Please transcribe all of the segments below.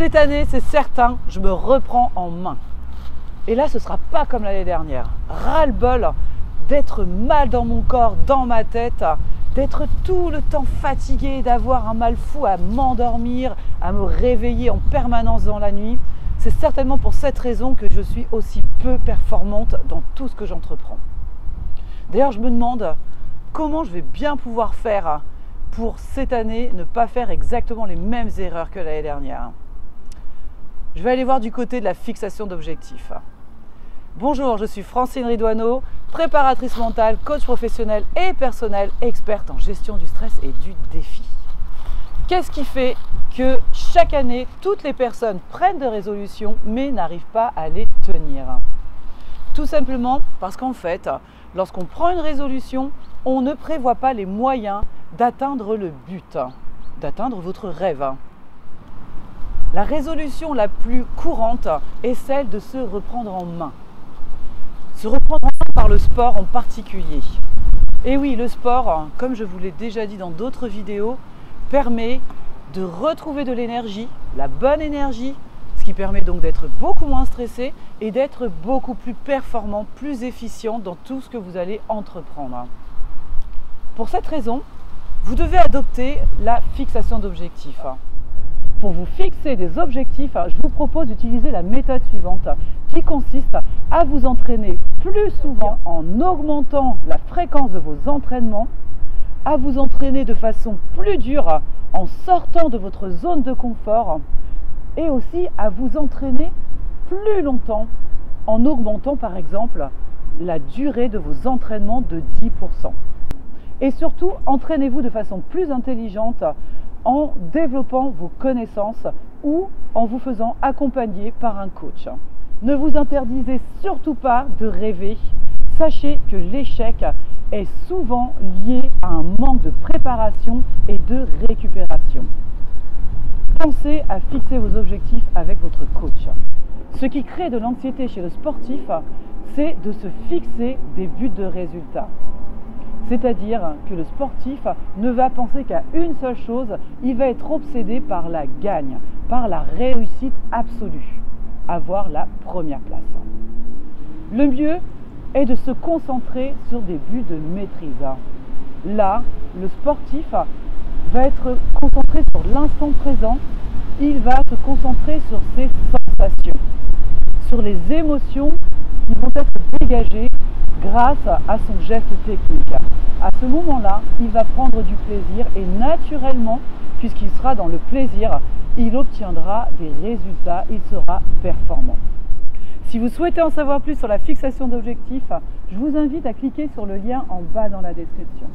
Cette année, c'est certain, je me reprends en main. Et là, ce ne sera pas comme l'année dernière. Ras-le-bol d'être mal dans mon corps, dans ma tête, d'être tout le temps fatigué, d'avoir un mal fou à m'endormir, à me réveiller en permanence dans la nuit. C'est certainement pour cette raison que je suis aussi peu performante dans tout ce que j'entreprends. D'ailleurs, je me demande comment je vais bien pouvoir faire pour cette année ne pas faire exactement les mêmes erreurs que l'année dernière. Je vais aller voir du côté de la fixation d'objectifs. Bonjour, je suis Francine Ridouaneau, préparatrice mentale, coach professionnel et personnel, experte en gestion du stress et du défi. Qu'est-ce qui fait que chaque année, toutes les personnes prennent des résolutions mais n'arrivent pas à les tenir? Tout simplement parce qu'en fait, lorsqu'on prend une résolution, on ne prévoit pas les moyens d'atteindre le but, d'atteindre votre rêve. La résolution la plus courante est celle de se reprendre en main. Se reprendre en main par le sport en particulier. Et oui, le sport, comme je vous l'ai déjà dit dans d'autres vidéos, permet de retrouver de l'énergie, la bonne énergie, ce qui permet donc d'être beaucoup moins stressé et d'être beaucoup plus performant, plus efficient dans tout ce que vous allez entreprendre. Pour cette raison, vous devez adopter la fixation d'objectifs. Pour vous fixer des objectifs, je vous propose d'utiliser la méthode suivante qui consiste à vous entraîner plus souvent en augmentant la fréquence de vos entraînements, à vous entraîner de façon plus dure en sortant de votre zone de confort et aussi à vous entraîner plus longtemps en augmentant par exemple la durée de vos entraînements de 10%. Et surtout, entraînez-vous de façon plus intelligente en développant vos connaissances ou en vous faisant accompagner par un coach. Ne vous interdisez surtout pas de rêver. Sachez que l'échec est souvent lié à un manque de préparation et de récupération. Pensez à fixer vos objectifs avec votre coach. Ce qui crée de l'anxiété chez le sportif, c'est de se fixer des buts de résultat. C'est-à-dire que le sportif ne va penser qu'à une seule chose, il va être obsédé par la gagne, par la réussite absolue, avoir la première place. Le mieux est de se concentrer sur des buts de maîtrise. Là, le sportif va être concentré sur l'instant présent, il va se concentrer sur ses sensations, sur les émotions qui vont être dégagées grâce à son geste technique. À ce moment-là, il va prendre du plaisir et naturellement, puisqu'il sera dans le plaisir, il obtiendra des résultats, il sera performant. Si vous souhaitez en savoir plus sur la fixation d'objectifs, je vous invite à cliquer sur le lien en bas dans la description.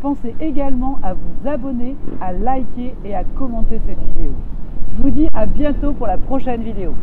Pensez également à vous abonner, à liker et à commenter cette vidéo. Je vous dis à bientôt pour la prochaine vidéo.